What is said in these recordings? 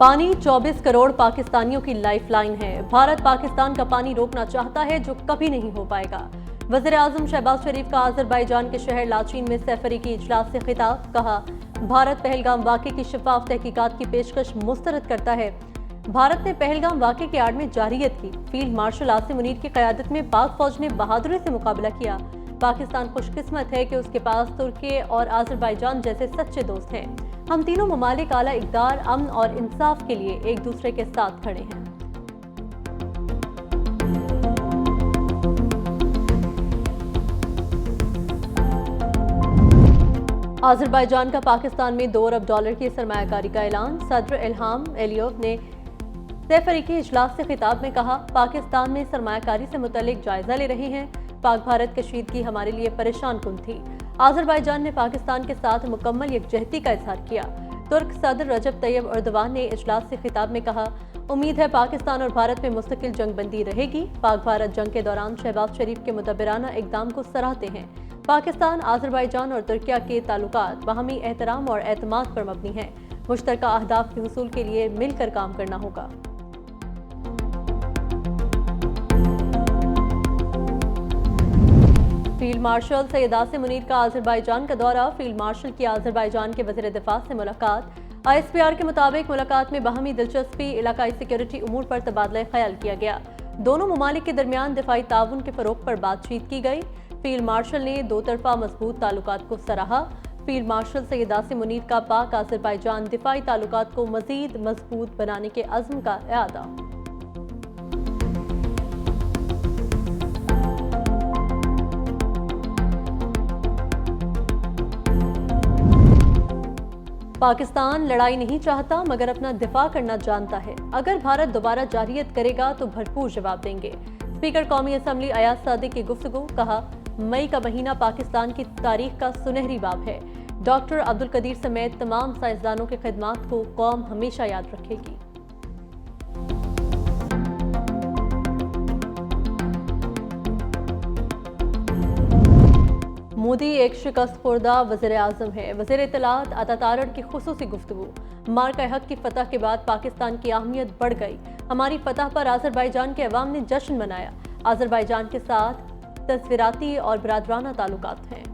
पानी 24 करोड़ पाकिस्तानियों की लाइफलाइन है। भारत पाकिस्तान का पानी रोकना चाहता है, जो कभी नहीं हो पाएगा। वज़ीर-ए-आज़म शहबाज शरीफ का अज़रबैजान के शहर लाचीन में सैफरीकी इजलास से खिताब। कहा, भारत पहलगाम वाक़े की शफाफ तहकीकात की पेशकश मुस्तरद करता है। भारत ने पहलगाम वाक़े की आड़ में जारियत की। फील्ड मार्शल आसिम मुनीर की क़यादत में पाक फौज ने बहादुरी से मुकाबला किया। पाकिस्तान खुशकिस्मत है कि उसके पास तुर्की और अज़रबैजान जैसे सच्चे दोस्त हैं। हम तीनों ममालिक आला इक़दार, अमन और इंसाफ के लिए एक दूसरे के साथ खड़े हैं। अज़रबैजान का पाकिस्तान में $2 अरब की सरमायाकारी का ऐलान। सदर इल्हाम एलियोव ने सैफरीकी इजलास से खिताब में कहा, पाकिस्तान में सरमायाकारी से मुतल्लिक जायजा ले रहे हैं। पाक भारत कशीदगी हमारे लिए परेशान कुन थी। अज़रबैजान ने पाकिस्तान के साथ मुकम्मल यकजहती का इजहार किया। तुर्क सदर रजब तैयब एर्दोगान ने इजलास से खिताब में कहा, उम्मीद है पाकिस्तान और भारत में मुस्तकिल जंगबंदी रहेगी। पाक भारत जंग के दौरान शहबाज शरीफ के मुदब्बिराना इक़दाम को सराहते हैं। पाकिस्तान, अज़रबैजान और तुर्किया के ताल्लुकात बाहमी एहतराम और एतमाद पर मबनी हैं। मुश्तरका अहदाफ के हुसूल के लिए मिलकर काम करना होगा। फील्ड मार्शल सैयद आसिम मुनीर का अज़रबैजान का दौरा। फील्ड मार्शल की अज़रबैजान के वज़ीर दिफा से मुलाकात। ISPR के मुताबिक मुलाकात में बाहमी दिलचस्पी, इलाकाई सिक्योरिटी उमूर पर तबादला ख्याल किया गया। दोनों ममालिक के दरमियान दिफाई ताउन के फ़रोग़ पर बातचीत की गई। फील्ड मार्शल ने दो तरफा मजबूत ताल्लुकात को सराहा। फील्ड मार्शल सैयद आसिम मुनीर का पाक अज़रबैजान दिफाई ताल्लुकात को मज़ीद मजबूत बनाने के अज़्म का इआदा। पाकिस्तान लड़ाई नहीं चाहता, मगर अपना दिफा करना जानता है। अगर भारत दोबारा जारियत करेगा तो भरपूर जवाब देंगे। स्पीकर कौमी असम्बली अयाज सादिक की गुफ्तगू। कहा, मई का महीना पाकिस्तान की तारीख का सुनहरी बाब है। डॉक्टर अब्दुल कदीर समेत तमाम साइंसदानों की खिदमात को कौम हमेशा याद रखेगी। मोदी एक शिकस्त खुर्दा वज़ीर-ए-आज़म है। वज़ीर इत्तलात अता तारड़ की खुसूसी गुफ्तगू। मार्का हक की फतह के बाद पाकिस्तान की अहमियत बढ़ गई। हमारी फतह पर अज़रबैजान के अवाम ने जश्न मनाया। अज़रबैजान के साथ तस्वीराती और बरादराना ताल्लुकात हैं।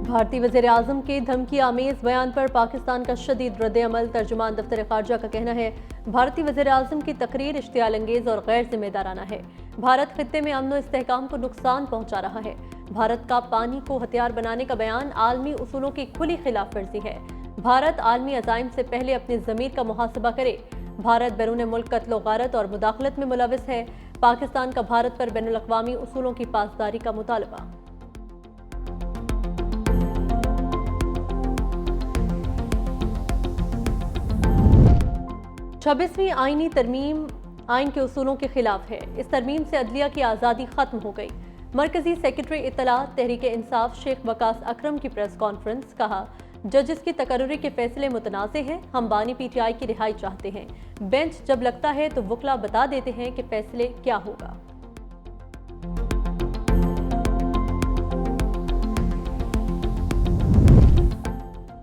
भारतीय वज़ीर-ए-आज़म के धमकी आमेज बयान पर पाकिस्तान का शदीद रद्द-ए-अमल। तर्जुमान दफ्तर खारजा का कहना है, भारतीय वज़ीर-ए-आज़म की तकरीर इश्तियाल अंगेज और गैर जिम्मेदाराना है। भारत खित्ते में अमन व इस्तेहकाम को नुकसान पहुंचा रहा है। भारत का पानी को हथियार बनाने का बयान आलमी उसूलों की खुली खिलाफ वर्जी है। भारत आलमी अज़ाइम से पहले अपने ज़मीर का मुहासबा करे। भारत बैरून मुल्क कत्ल गारत और मुदाखलत में मुलविस है। पाकिस्तान का भारत पर बैनुल अक़वामी उसूलों की पासदारी का मुतालबा। 26वीं आईनी तरमीम आइन के उसूलों के खिलाफ है। इस तरमीम से अदलिया की आज़ादी खत्म हो गई। मरकजी सेक्रेटरी इत्तलात तहरीक इंसाफ शेख वकास अकरम की प्रेस कॉन्फ्रेंस। कहा, जजेस की तकर्रुरी के फैसले मुतनाज़े हैं। हम बानी PTI की रिहाई चाहते हैं। बेंच जब लगता है तो वकला बता देते हैं कि फैसले क्या होगा।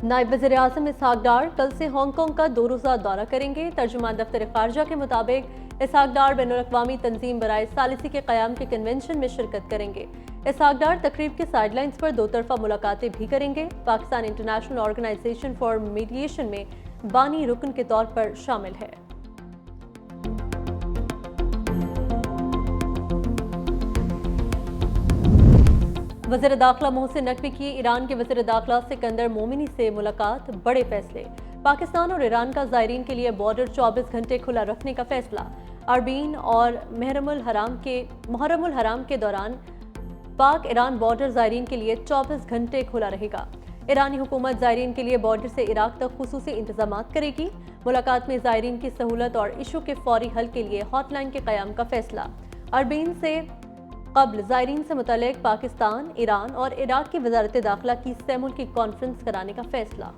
नायब वज़ीर-ए-आज़म इसहाक डार कल से हांगकांग का 2 रोज़ा दौरा करेंगे। तर्जुमान दफ्तर खारजा के मुताबिक इसहाक डार बैनुल अक़वामी तंजीम बराए सालिसी के क़याम के कन्वेंशन में शिरकत करेंगे। इसहाक डार तकरीब के साइडलाइंस पर 2 तरफा मुलाकातें भी करेंगे। Pakistan international organisation for mediation में बानी रुकन के तौर पर शामिल है। वज़ीर दाखिला मोहसिन नकवी की ईरान के वज़ीर दाखिला सिकंदर मोमिनी से मुलाकात। बड़े फैसले। पाकिस्तान और ईरान का ज़ायरीन के लिए बॉर्डर 24 घंटे खुला रखने का फैसला। अरबीन और मुहर्रमुल हराम के दौरान पाक ईरान बॉर्डर ज़ायरीन के लिए 24 घंटे खुला रहेगा। ईरानी हुकूमत ज़ायरीन के लिए बॉर्डर से इराक तक खुसूसी इंतजामात करेगी। मुलाकात में ज़ायरीन की सहूलत और इशू के फौरी हल के लिए हॉटलाइन के क़याम का फैसला। अरबीन से कब्ल ज़ायरीन से मुतल्लिक़ पाकिस्तान, ईरान और इराक की वज़ारत दाखिला की सेमुल्की कॉन्फ्रेंस कराने का फैसला।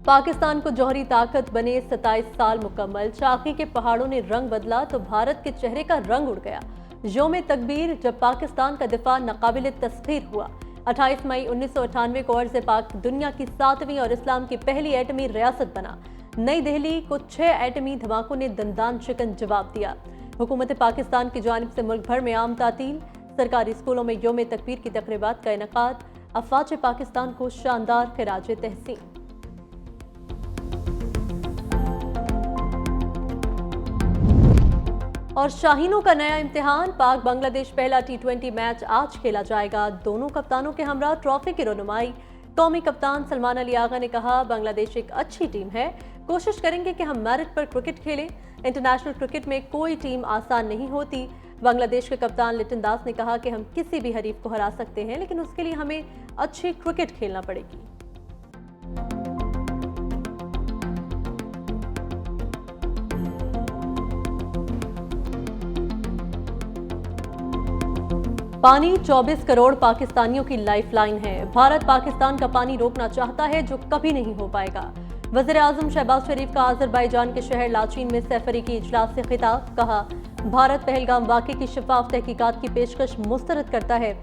पाकिस्तान को जौहरी ताकत बने 27 साल मुकम्मल। शाखी के पहाड़ों ने रंग बदला तो भारत के चेहरे का रंग उड़ गया। यौम तकबीर जब पाकिस्तान का दिफा नाकाबिल तस्खीर हुआ। 28 मई 1998 को अर्ज़ पाक दुनिया की 7वीं और इस्लाम की पहली एटमी रियासत बना। नई दिल्ली को 6 एटमी धमाकों ने दंदान शिकन जवाब दिया। हुकूमत पाकिस्तान की जानिब से मुल्क भर में आम तातील, सरकारी स्कूलों में यौम तकबीर की तकरीबात का इनेकाद। अफवाज पाकिस्तान को शानदार खिराज तहसीन। और शाहीनों का नया इम्तिहान। पाक बांग्लादेश पहला T20 मैच आज खेला जाएगा। दोनों कप्तानों के हमरा ट्रॉफी की रनुमाई। कौमी कप्तान सलमान अली आगा ने कहा, बांग्लादेश एक अच्छी टीम है, कोशिश करेंगे कि हम मेरिट पर क्रिकेट खेलें। इंटरनेशनल क्रिकेट में कोई टीम आसान नहीं होती। बांग्लादेश के कप्तान लिटन दास ने कहा कि हम किसी भी हरीफ को हरा सकते हैं, लेकिन उसके लिए हमें अच्छी क्रिकेट खेलना पड़ेगी। पानी 24 करोड़ पाकिस्तानियों की लाइफलाइन है। भारत पाकिस्तान का पानी रोकना चाहता है, जो कभी नहीं हो पाएगा। वज़ीर आज़म शहबाज शरीफ का अज़रबैजान के शहर लाचीन में सैफरी की इजलास से खिताब। कहा, भारत पहलगाम वाक़े की शफाफ तहकीकात की पेशकश मुस्तरद करता है।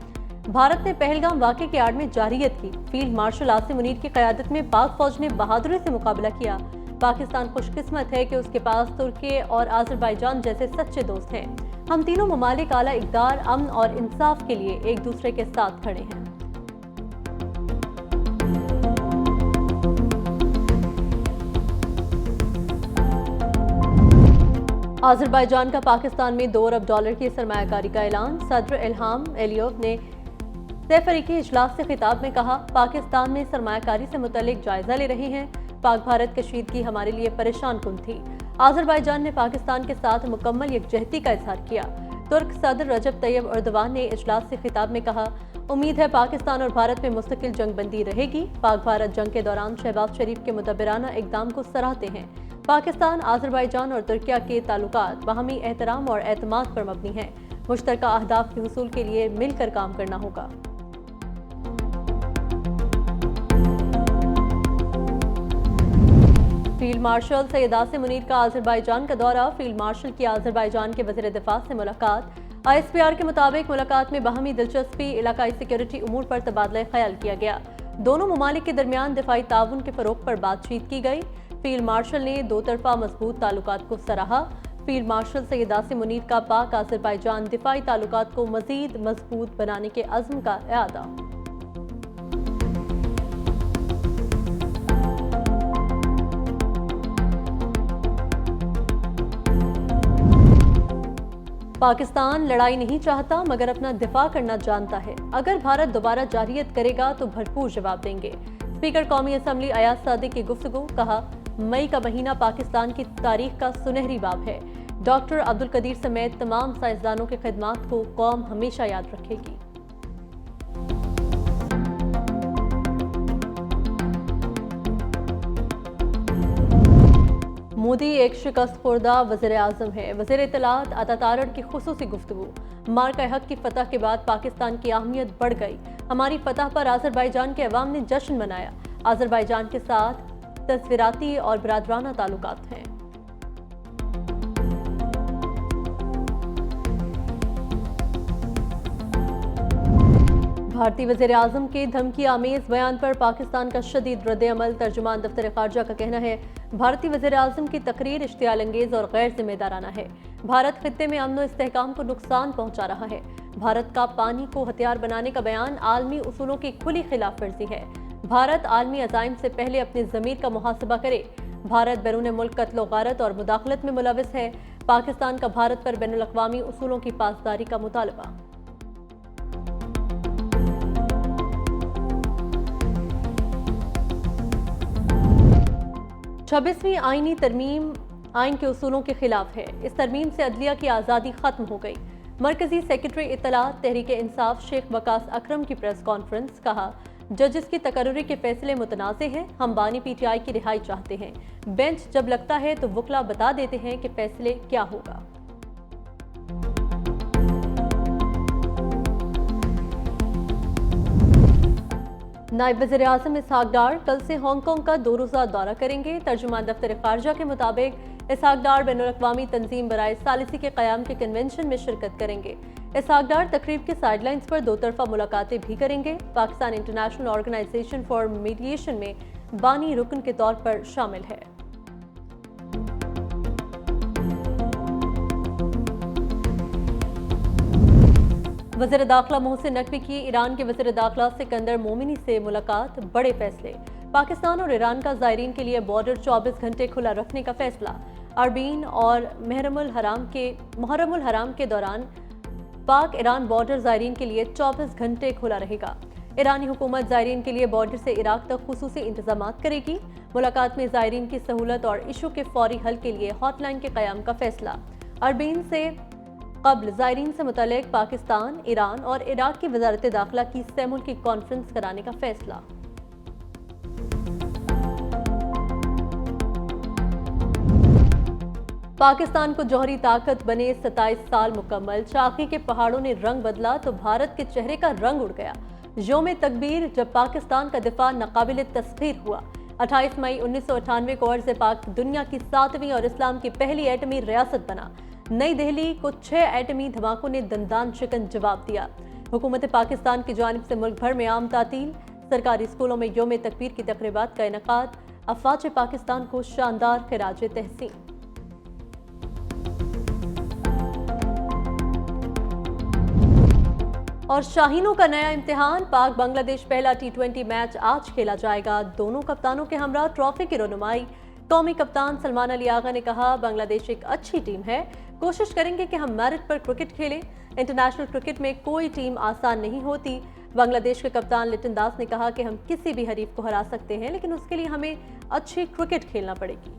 भारत ने पहलगाम वाक़े की आड़ में जारियत की। फील्ड मार्शल आसिम मुनीर की क़यादत में पाक फौज ने बहादुरी से मुकाबला किया। पाकिस्तान खुशकिस्मत है कि उसके पास तुर्की और अज़रबैजान जैसे सच्चे दोस्त हैं। हम तीनों ममालिक आला इक़दार, अमन और इंसाफ के लिए एक दूसरे के साथ खड़े हैं। अज़रबैजान का पाकिस्तान में $2 अरब की सरमायाकारी का ऐलान। सदर इल्हाम एलियोव ने सैफरी के इजलास से खिताब में कहा, पाकिस्तान में सरमायाकारी से मुतल्लिक जायजा ले रहे हैं। पाक भारत कशीदगी हमारे लिए परेशान कुन थी। अज़रबैजान ने पाकिस्तान के साथ मुकम्मल यकजहती का इजहार किया। तुर्क सदर रजब तैयब एर्दोगान ने इजलास से खिताब में कहा, उम्मीद है पाकिस्तान और भारत में मुस्तकिल जंगबंदी रहेगी। पाक भारत जंग के दौरान शहबाज शरीफ के मुदब्बिराना इक़दाम को सराहते हैं। पाकिस्तान, अज़रबैजान और तुर्किया के ताल्लुकात बाहमी एहतराम और एतमाद पर मबनी हैं। मुश्तरका अहदाफ के हुसूल के लिए मिलकर काम करना होगा। फील्ड मार्शल सैयद आसिम मुनीर का अज़रबैजान का दौरा। फील्ड मार्शल की अज़रबैजान के वज़ीर दिफा से मुलाकात। ISPR के मुताबिक मुलाकात में बाहमी दिलचस्पी, इलाकाई सिक्योरिटी उमूर पर तबादला ख्याल किया गया। दोनों ममालिक के दरमियान दिफाई ताउन के फ़रोग़ पर बातचीत की गई। फील्ड मार्शल ने दो तरफा मजबूत ताल्लुकात को सराहा। फील्ड मार्शल सैयद आसिम मुनीर का पाक अज़रबैजान दिफाई ताल्लुकात को मज़ीद मजबूत बनाने के अज़्म का इआदा। पाकिस्तान लड़ाई नहीं चाहता, मगर अपना दिफा करना जानता है। अगर भारत दोबारा जारियत करेगा तो भरपूर जवाब देंगे। स्पीकर कौमी असम्बली अयाज सादिक की गुफ्तगू। कहा, मई का महीना पाकिस्तान की तारीख का सुनहरी बाब है। डॉक्टर अब्दुल कदीर समेत तमाम साइंसदानों की खिदमात को कौम हमेशा याद रखेगी। मोदी एक शिकस्त खुर्दा वज़ीर आज़म है। वज़ीर इत्तलात अतातारड़ की खुसूसी गुफ्तगू। मार्का हक की फतह के बाद पाकिस्तान की अहमियत बढ़ गई। हमारी फतह पर अज़रबैजान के अवाम ने जश्न मनाया। अज़रबैजान के साथ तस्वीराती और बिरादराना ताल्लुकात हैं। भारतीय वज़ीर आज़म के धमकी आमेज बयान पर पाकिस्तान का शदीद रद्द-ए-अमल। तर्जुमान दफ्तर खारजा का कहना है, भारतीय वज़ीर आज़म की तकरीर इश्तियाल अंगेज और गैर जिम्मेदाराना है। भारत खित्ते में अमन व इस्तेहकाम को नुकसान पहुंचा रहा है। भारत का पानी को हथियार बनाने का बयान आलमी उसूलों की खुली खिलाफ वर्जी है। भारत आलमी अज़ाइम से पहले अपनी ज़मीर का मुहासबा करे। भारत बैरून मुल्क कत्ल गारत और मुदाखलत में मुलविस है। पाकिस्तान का भारत पर बैनुल अक़वामी उसूलों की पासदारी का मुतालबा। 26वीं आईनी तरमीम आइन के उसूलों के खिलाफ है। इस तरमीम से अदलिया की आज़ादी खत्म हो गई। मरकजी सेक्रेटरी इत्तलात तहरीक इंसाफ शेख वकास अकरम की प्रेस कॉन्फ्रेंस। कहा, जजेस की तकर्रुरी के फैसले मुतनाज़े हैं। हम बानी PTI की रिहाई चाहते हैं। बेंच जब लगता है तो वकला बता देते हैं कि फैसले क्या होगा। नायब वज़ीर-ए-आज़म इसहाक डार कल से हांगकांग का 2 रोज़ा दौरा करेंगे। तर्जुमान दफ्तर खारजा के मुताबिक इसहाक डार बैनुल-अक़वामी तंजीम बराए सालिसी के क़याम के कन्वेंशन में शिरकत करेंगे। इसहाक डार तकरीब के साइडलाइंस पर 2 तरफ़ा मुलाकातें भी करेंगे। Pakistan international organisation for mediation में बानी रुकन के तौर पर शामिल है। वज़ीर दाखिला मोहसिन नकवी की ईरान के वज़ीर दाखिला सिकंदर मोमिनी से मुलाकात। बड़े फैसले। पाकिस्तान और ईरान का ज़ायरीन के लिए बॉर्डर 24 घंटे खुला रखने का फैसला। अरबीन और मुहर्रमुल हराम के दौरान पाक ईरान बॉर्डर ज़ायरीन के लिए 24 घंटे खुला रहेगा। ईरानी हुकूमत ज़ायरीन के लिए बॉर्डर से इराक तक खुसूसी इंतजामात करेगी। मुलाकात में ज़ायरीन की सहूलत और इशू के फौरी हल के लिए हॉटलाइन के क़याम का फैसला। अरबीन से कबल ज़ायरीन से मुतल्लिक़ पाकिस्तान, ईरान और इराक की वज़ारत दाखिला की सेमुल्की कॉन्फ्रेंस कराने का फैसला। पाकिस्तान को जौहरी ताकत बने 27 साल मुकम्मल। चाकी के पहाड़ों ने रंग बदला तो भारत के चेहरे का रंग उड़ गया। यौम तकबीर जब पाकिस्तान का दिफा नाकाबिल तस्खीर हुआ। 28 मई 1998 को अर्ज़ पाक दुनिया की 7वीं और इस्लाम की पहली एटमी रियासत बना। नई दिल्ली को 6 एटमी धमाकों ने दंदान शिकन जवाब दिया। हुकूमत पाकिस्तान की जानिब से मुल्क भर में आम तातील। सरकारी स्कूलों में यौम तकबीर की तकरीबात का इनेकाद। अफवाज पाकिस्तान को शानदार खिराज तहसीन। और शाहीनों का नया इम्तिहान। पाक बांग्लादेश पहला T20 मैच आज खेला जाएगा। दोनों कप्तानों के हमरा ट्रॉफी की रनुमाई। कौमी कप्तान सलमान अली आगा ने कहा, बांग्लादेश एक अच्छी टीम है, कोशिश करेंगे कि हम मेरिट पर क्रिकेट खेलें। इंटरनेशनल क्रिकेट में कोई टीम आसान नहीं होती। बांग्लादेश के कप्तान लिटन दास ने कहा कि हम किसी भी हरीफ को हरा सकते हैं, लेकिन उसके लिए हमें अच्छी क्रिकेट खेलना पड़ेगी।